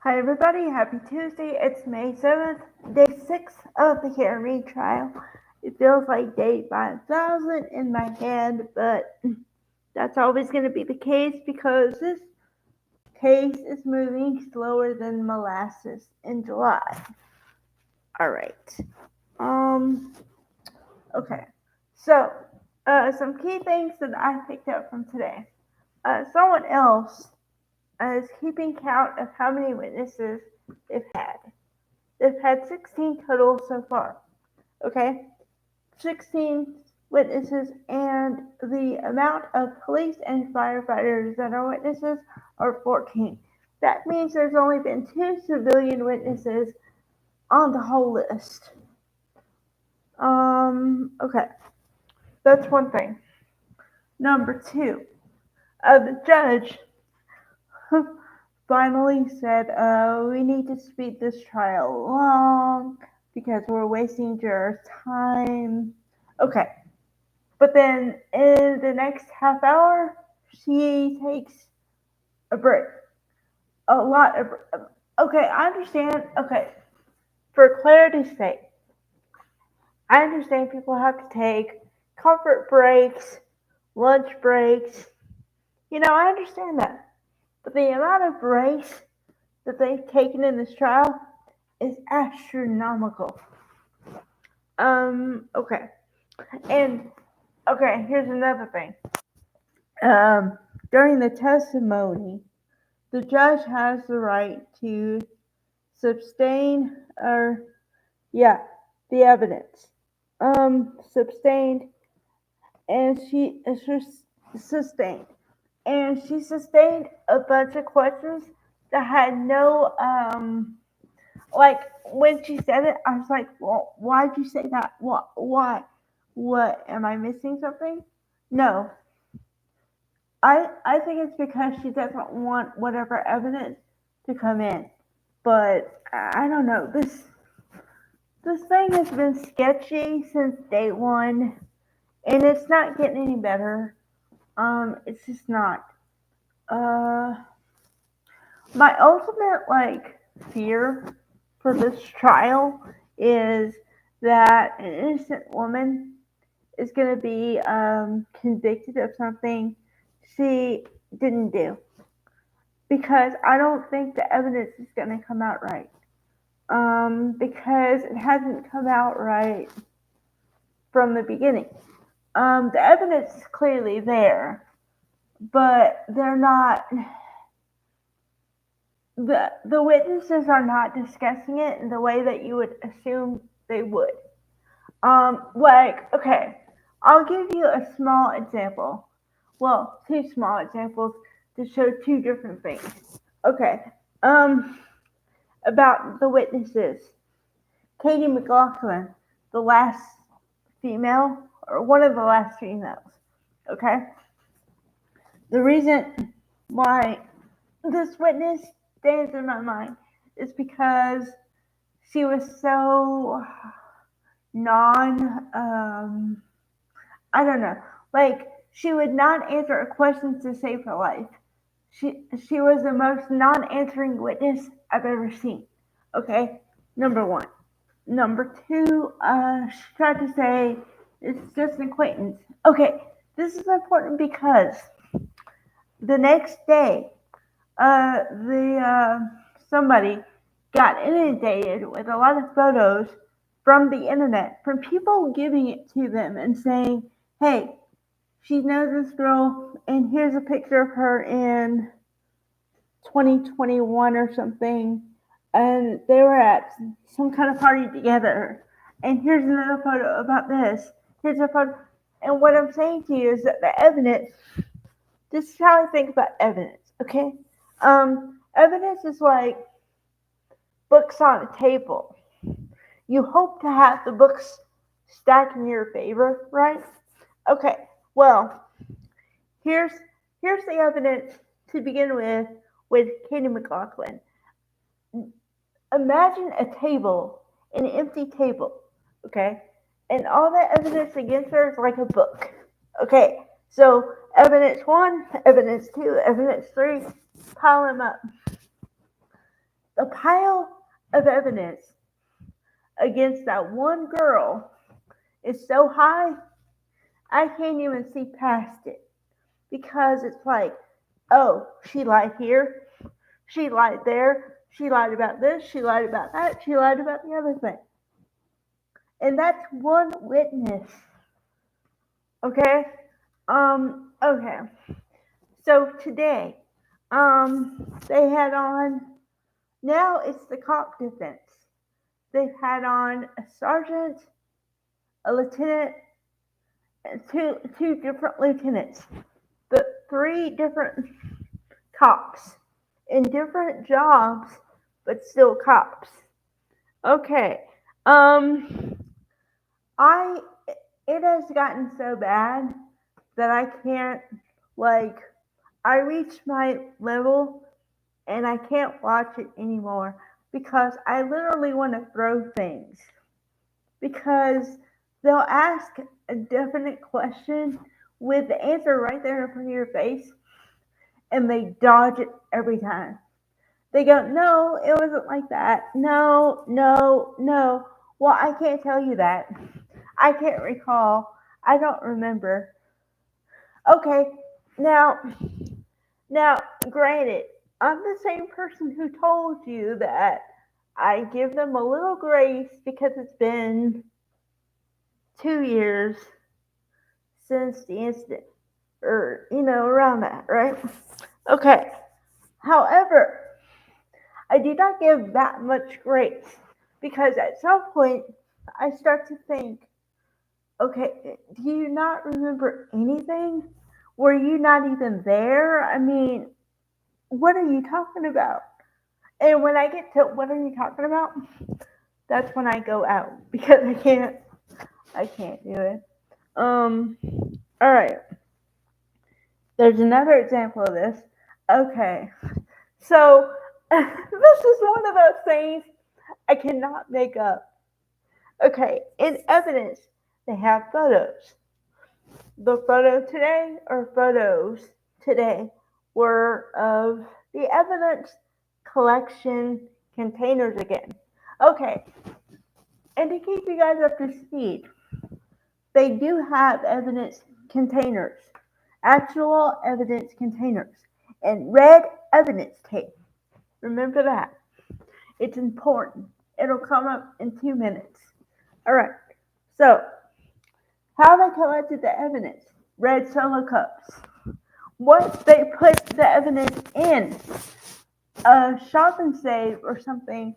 Hi everybody, happy Tuesday. It's May 7th, day 6 of the Harry Reid trial. It feels like day 5,000 in my head, but that's always going to be the case because this case is moving slower than molasses in July. Alright. Um, okay. So, some key things that I picked up from today. Someone else is keeping count of how many witnesses they've had. They've had 16 total so far. Okay? 16 witnesses, and the amount of police and firefighters that are witnesses are 14. That means there's only been 2 civilian witnesses on the whole list. Okay. That's one thing. Number two, the judge finally said, we need to speed this trial along because we're wasting jurors' time. Okay, but then in the next half hour, she takes a break. A lot of. Okay, I understand. Okay, for clarity's sake, I understand people have to take comfort breaks, lunch breaks. I understand that. But the amount of breaks that they've taken in this trial is astronomical. Okay. And, okay, here's another thing. During the testimony, the judge has the right to sustain the evidence. Sustained, and she sustained. And she sustained a bunch of questions that had no, like, when she said it, I was like, well, why'd you say that? Why? What? Am I missing something? No. I think it's because she doesn't want whatever evidence to come in. But I don't know. This thing has been sketchy since day one, and it's not getting any better. It's just not. Uh, my ultimate fear for this trial is that an innocent woman is going to be convicted of something she didn't do, because I don't think the evidence is going to come out right. Because it hasn't come out right from the beginning. The evidence is clearly there, but they're not. The witnesses are not discussing it in the way that you would assume they would. Okay, I'll give you a small example. Well, two small examples to show two different things. Okay, about the witnesses. Katie McLaughlin, the last female, or one of the last females. Okay? The reason why this witness stays in my mind is because she was so I don't know, she would not answer a question to save her life. She was the most non-answering witness I've ever seen. Okay, number one. Number two, she tried to say it's just an acquaintance. Okay, this is important because the next day, the somebody got inundated with a lot of photos from the internet, from people giving it to them and saying, hey, she knows this girl, and here's a picture of her in 2021 or something, and they were at some kind of party together. And here's another photo about this. Here's a photo. And what I'm saying to you is that the evidence, this is how I think about evidence, okay? Evidence is like books on a table. You hope to have the books stacked in your favor, right? Okay, well, here's the evidence to begin with Katie McLaughlin. Imagine a table, an empty table, okay? And all that evidence against her is like a book. Okay, so evidence one, evidence two, evidence three, pile them up. the pile of evidence against that one girl is so high, I can't even see past it. Because it's like, oh, she lied here, she lied there, she lied about this, she lied about that, she lied about the other thing. And that's one witness. Okay? Okay. So today, they had on, now it's the cop defense. They've had on a sergeant, a lieutenant, and two different lieutenants, but three different cops in different jobs, but still cops. Okay. I it has gotten so bad that I can't, like, I reached my level and I can't watch it anymore because I literally want to throw things. Because they'll ask a definite question with the answer right there in front of your face and they dodge it every time. They go, no, it wasn't like that. No, no, no. Well, I can't tell you that. I can't recall. I don't remember. Okay, now, now, granted, I'm the same person who told you that I give them a little grace because it's been 2 years since the incident, or, around that, right? Okay, however, I do not give that much grace because at some point I start to think, okay, do you not remember anything? Were you not even there? I mean, what are you talking about? And when I get to what are you talking about, that's when I go out because I can't do it. All right. There's another example of this. Okay. So this is one of those things I cannot make up. Okay, in evidence, they have photos. The photo today, or photos today, were of the evidence collection containers again. Okay, and to keep you guys up to speed, they do have evidence containers, actual evidence containers, and red evidence tape. Remember that. It's important. It'll come up in 2 minutes. All right. So, how they collected the evidence? Red Solo cups. What they put the evidence in? A shop and save or something.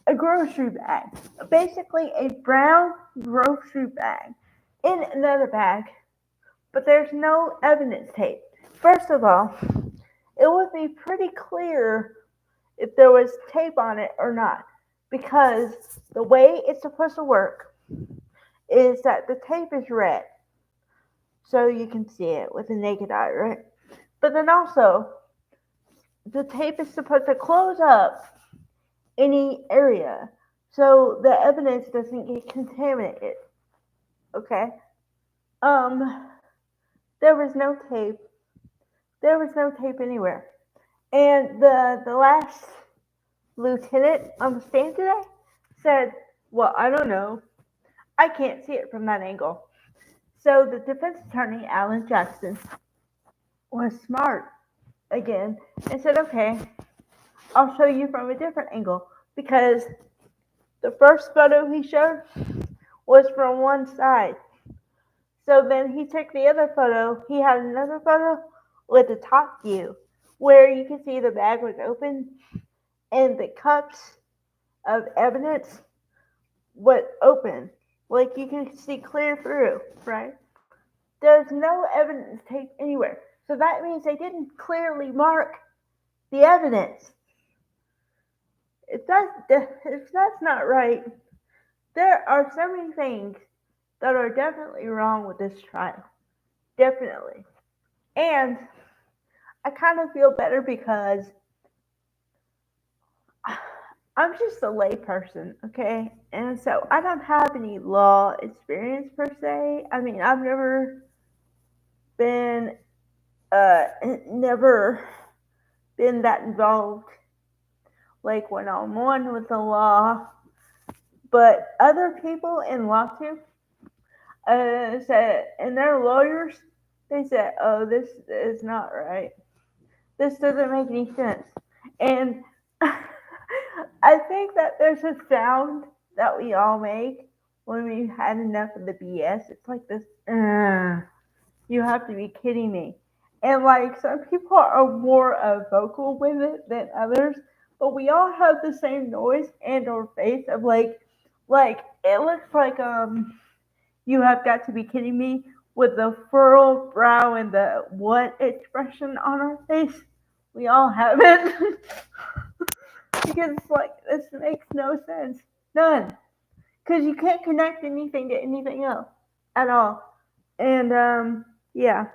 A grocery bag. Basically, a brown grocery bag in another bag. But there's no evidence tape. First of all, it would be pretty clear if there was tape on it or not. Because the way it's supposed to work is that the tape is red. So you can see it with the naked eye, right? But then also, the tape is supposed to close up any area so the evidence doesn't get contaminated. Okay? Um, there was no tape. There was no tape anywhere. And the last lieutenant on the stand today said, well, I don't know. I can't see it from that angle. So the defense attorney, Alan Jackson, was smart again and said, okay, I'll show you from a different angle because the first photo he showed was from one side. So then he took the other photo. He had another photo with the top view where you can see the bag was open and the cups of evidence was open. Like you can see clear through, right? There's no evidence tape anywhere. So that means they didn't clearly mark the evidence. If that's not right, there are so many things that are definitely wrong with this trial. Definitely. And I kind of feel better because I'm just a lay person, okay? And so I don't have any law experience per se. I mean, I've been never been that involved like one-on-one with the law. But other people in law too said, and their lawyers, they said, "Oh, this is not right. This doesn't make any sense." And I think that there's a sound that we all make when we've had enough of the BS. It's like this, you have to be kidding me. And like some people are more vocal with it than others, but we all have the same noise and or face of like it looks like you have got to be kidding me with the furrowed brow and the what expression on our face. We all have it. Because it's like this makes no sense. None. Because you can't connect anything to anything else at all. And yeah,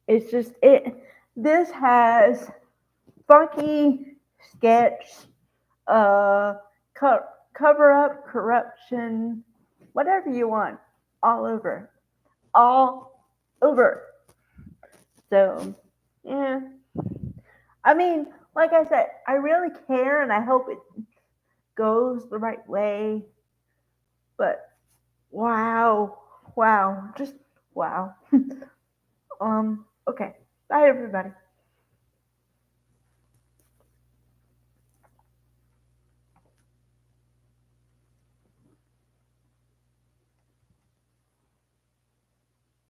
it's just it. This has funky sketch, uh, co- cover up, corruption, whatever you want, all over, all over. So yeah, I mean, like I said, I really care, and I hope it goes the right way. But wow, wow, just wow. Okay. Bye, everybody.